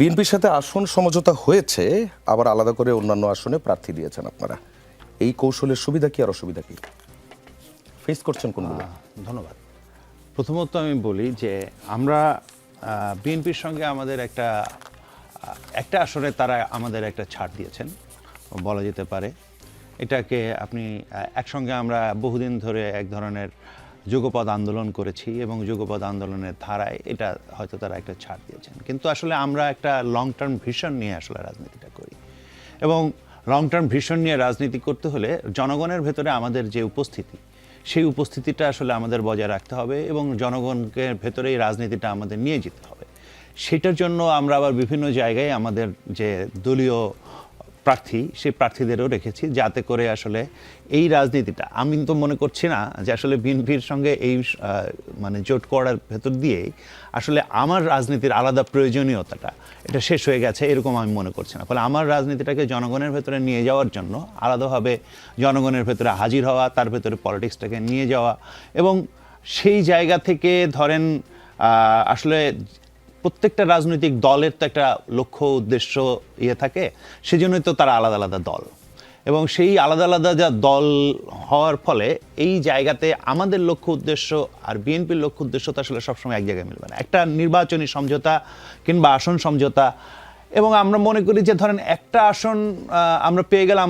বিএনপির সাথে আসন সমঝোতা হয়েছে, আবার আলাদা করে অন্যান্য আসনে প্রার্থী দিয়েছেন আপনারা। এই কৌশলের সুবিধা কি আর অসুবিধা কি ফেস করছেন কোনগুলো? ধন্যবাদ। প্রথমত আমি বলি যে আমরা বিএনপির সঙ্গে আমাদের একটা আসরে তারা আমাদের একটা ছাড় দিয়েছেন বলা যেতে পারে। এটাকে আপনি একসঙ্গে আমরা বহুদিন ধরে এক ধরনের যুগপৎ আন্দোলন করেছি এবং যুগপৎ আন্দোলনের ধারায় এটা হয়তো তারা একটা ছাড় দিয়েছেন, কিন্তু আসলে আমরা একটা লং টার্ম ভিশন নিয়ে আসলে রাজনীতিটা করি এবং লং টার্ম ভিশন নিয়ে রাজনীতি করতে হলে জনগণের ভেতরে আমাদের যে উপস্থিতি, সেই উপস্থিতিটা আসলে আমাদের বজায় রাখতে হবে এবং জনগণকে ভেতরে এই রাজনীতিটা আমাদের নিয়ে যেতে হবে। সেটার জন্য আমরা আবার বিভিন্ন জায়গায় আমাদের যে দলীয় প্রার্থী, সেই প্রার্থীদেরও রেখেছি, যাতে করে আসলে এই রাজনীতিটা, আমি তো মনে করছি না যে আসলে বিএনপির সঙ্গে এই মানে জোট করার ভেতর দিয়েই আসলে আমার রাজনীতির আলাদা প্রয়োজনীয়তাটা এটা শেষ হয়ে গেছে, এরকম আমি মনে করছি না। ফলে আমার রাজনীতিটাকে জনগণের ভেতরে নিয়ে যাওয়ার জন্য আলাদাভাবে জনগণের ভেতরে হাজির হওয়া, তার ভেতরে পলিটিক্সটাকে নিয়ে যাওয়া এবং সেই জায়গা থেকে ধরেন আসলে প্রত্যেকটা রাজনৈতিক দলের তো একটা লক্ষ্য উদ্দেশ্য থাকে, সেজন্যই তো তারা আলাদা আলাদা দল এবং সেই আলাদা আলাদা যা দল হওয়ার ফলে এই জায়গাতে আমাদের লক্ষ্য উদ্দেশ্য আর বিএনপির লক্ষ্য উদ্দেশ্য তো আসলে সবসময় এক জায়গায় মিলবে না। একটা নির্বাচনী সমঝোতা কিংবা আসন সমঝোতা, এবং আমরা মনে করি যে ধরেন একটা আসন আমরা পেয়ে গেলে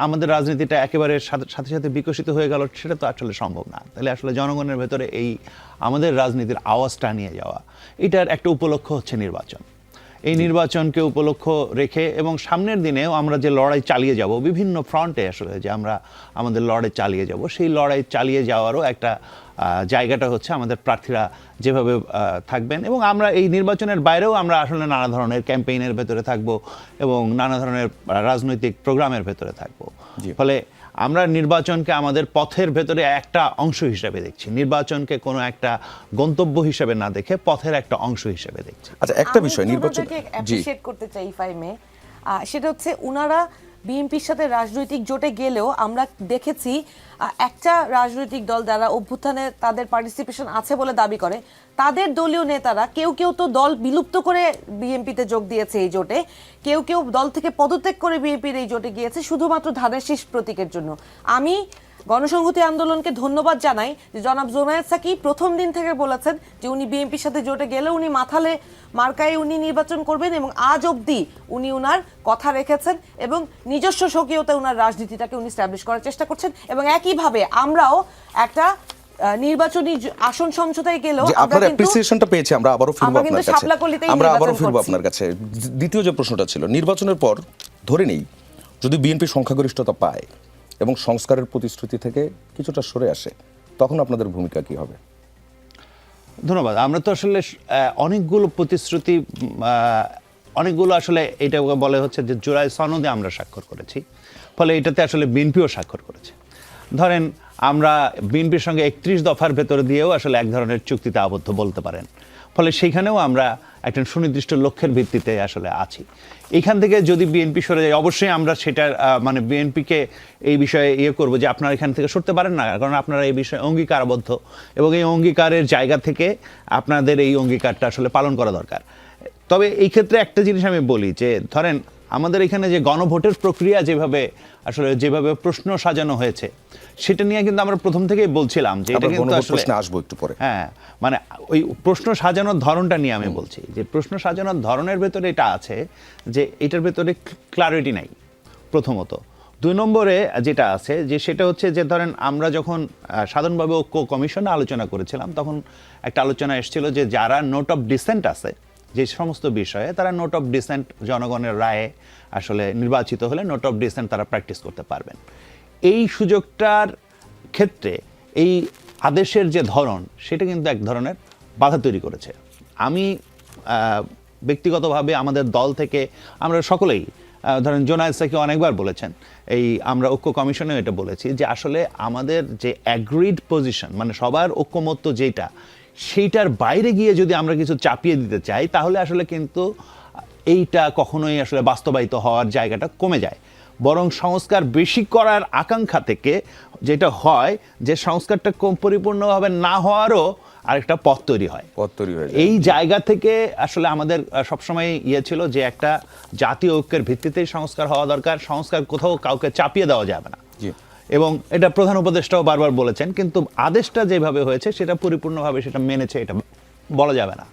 আমাদের রাজনীতিটা একেবারে সাথে সাথে বিকশিত হয়ে গেল, সেটা তো আসলে সম্ভব না। তাহলে আসলে জনগণের ভেতরে এই আমাদের রাজনীতির আওয়াজটা নিয়ে যাওয়া, এটার একটা উপলক্ষ হচ্ছে নির্বাচন। এই নির্বাচনকে উপলক্ষ রেখে এবং সামনের দিনেও আমরা যে লড়াই চালিয়ে যাব বিভিন্ন ফ্রন্টে, আসলে যে আমরা আমাদের লড়াই চালিয়ে যাব, সেই লড়াই চালিয়ে যাওয়ারও একটা জায়গাটা হচ্ছে আমাদের প্রার্থীরা যেভাবে থাকবেন এবং আমরা এই নির্বাচনের বাইরেও আমরা আসলে নানা ধরনের ক্যাম্পেইনের ভেতরে থাকব এবং নানা ধরনের রাজনৈতিক প্রোগ্রামের ভেতরে থাকব। ফলে আমরা নির্বাচনকে আমাদের পথের ভেতরে একটা অংশ হিসেবে দেখছি, নির্বাচনকে কোনো একটা গন্তব্য হিসেবে না দেখে পথের একটা অংশ হিসেবে দেখছি। আচ্ছা, একটা বিষয় নির্বাচন অ্যাপ্রিশিয়েট করতে চাই ইফাইমে, সেটা হচ্ছে উনারা বিএনপির সাথে রাজনৈতিক জোটে গেলেও আমরা দেখেছি একটা রাজনৈতিক দল যারা অভ্যুত্থানে তাদের পার্টিসিপেশন আছে বলে দাবি করে, তাদের দলীয় নেতারা কেউ কেউ তো দল বিলুপ্ত করে বিএনপিতে যোগ দিয়েছে এই জোটে, কেউ কেউ দল থেকে পদত্যাগ করে বিএনপির এই জোটে গিয়েছে শুধুমাত্র ধানের শীষ প্রতীকের জন্য। আমি গণসংহতি আন্দোলনকে ধন্যবাদ জানাই যে জনাব জোনায়েদ সাকি প্রথম দিন থেকে বলেছেন যে উনি বিএনপির সাথে জোটে গেলে উনি মাথালে মার্কায় উনি নির্বাচন করবেন এবং আজ অবধি উনি উনার কথা রেখেছেন এবং নিজস্ব স্বকীয়তা উনার রাজনীতিটাকে উনি স্ট্যাবলিশ করার চেষ্টা করছেন। এবং একইভাবে আমরাও একটা নির্বাচনী আসন সমঝোতায় গেলেও আপনার অ্যাপ্রিসিয়েশনটা পেয়েছি, আমরা আবারও ফিরবো আপনার কাছে। দ্বিতীয় যে প্রশ্নটা ছিল, নির্বাচনের পর ধরে নেই যদি বিএনপি সংখ্যাগরিষ্ঠতা পায় এবং সংস্কারের প্রতিশ্রুতি থেকে কিছুটা সরে আসে, তখন আপনাদের ভূমিকা কি হবে? ধন্যবাদ। আমরা তো আসলে অনেকগুলো প্রতিশ্রুতি, অনেকগুলো আসলে এটা বলে হচ্ছে যে জুলাই সনদে আমরা স্বাক্ষর করেছি, ফলে এটাতে আসলে বিএনপিও স্বাক্ষর করেছে। ধরেন আমরা বিএনপির সঙ্গে 31 দফার ভেতর দিয়েও আসলে এক ধরনের চুক্তিতে আবদ্ধ বলতে পারেন, ফলে সেখানেও আমরা একটা সুনির্দিষ্ট লক্ষ্যের ভিত্তিতে আসলে আছি। এইখান থেকে যদি বিএনপি সরে যায়, অবশ্যই আমরা সেটার মানে বিএনপিকে এই বিষয়ে করবো যে আপনারা এখান থেকে সরতে পারেন না, কারণ আপনারা এই বিষয়ে অঙ্গীকারবদ্ধ এবং এই অঙ্গীকারের জায়গা থেকে আপনাদের এই অঙ্গীকারটা আসলে পালন করা দরকার। তবে এই ক্ষেত্রে একটা জিনিস আমি বলি যে ধরেন আমাদের এখানে যে গণভোটের প্রক্রিয়া যেভাবে প্রশ্ন সাজানো হয়েছে, সেটা নিয়ে কিন্তু আমরা প্রথম থেকেই বলছিলাম যে এটা কিন্তু আসলে আসবো একটু পরে, হ্যাঁ, মানে ওই প্রশ্ন সাজানোর ধরনটা নিয়ে আমি বলছি যে প্রশ্ন সাজানোর ধরনের ভেতরে এটা আছে যে এটার ভেতরে ক্লারিটি নাই প্রথমত। 2 নম্বরে যেটা আছে যে সেটা হচ্ছে যে ধরেন আমরা যখন সাধারণভাবে ঐক্য কমিশনে আলোচনা করেছিলাম, তখন একটা আলোচনা এসেছিল যে যারা নোট অফ ডিসেন্ট আছে যে সমস্ত বিষয়ে, তারা নোট অফ ডিসেন্ট জনগণের রায়ে আসলে নির্বাচিত হলে নোট অফ ডিসেন্ট তারা প্র্যাকটিস করতে পারবেন। এই সুযোগটার ক্ষেত্রে এই আদেশের যে ধরন, সেটা কিন্তু এক ধরনের বাধা তৈরি করেছে। আমি ব্যক্তিগতভাবে আমাদের দল থেকে আমরা সকলেই ধরেন জোনায়েদ সাকি অনেকবার বলেছেন, আমরা ঐক্য কমিশনেও এটা বলেছি যে আসলে আমাদের যে অ্যাগ্রিড পজিশন, মানে সবার ঐক্যমত্য যেটা, সেইটার বাইরে গিয়ে যদি আমরা কিছু চাপিয়ে দিতে চাই, তাহলে আসলে কিন্তু এইটা কখনোই আসলে বাস্তবায়িত হওয়ার জায়গাটা কমে যায়। বরং সংস্কার বেশি করার আকাঙ্ক্ষা থেকে যেটা হয় যে সংস্কারটা পরিপূর্ণভাবে না হওয়ারও আরেকটা পথ তৈরি হয়। পথ তৈরি হয়ে যায়। এই জায়গা থেকে আসলে আমাদের সবসময় ছিল যে একটা জাতীয় ঐক্যের ভিত্তিতেই সংস্কার হওয়া দরকার, সংস্কার কোথাও কাউকে চাপিয়ে দেওয়া যাবে না। জি। এবং এটা প্রধান উপদেষ্টাও বারবার বলেছেন, কিন্তু আদেশটা যেভাবে হয়েছে সেটা পরিপূর্ণভাবে সেটা মেনেছে এটা বলা যাবে না।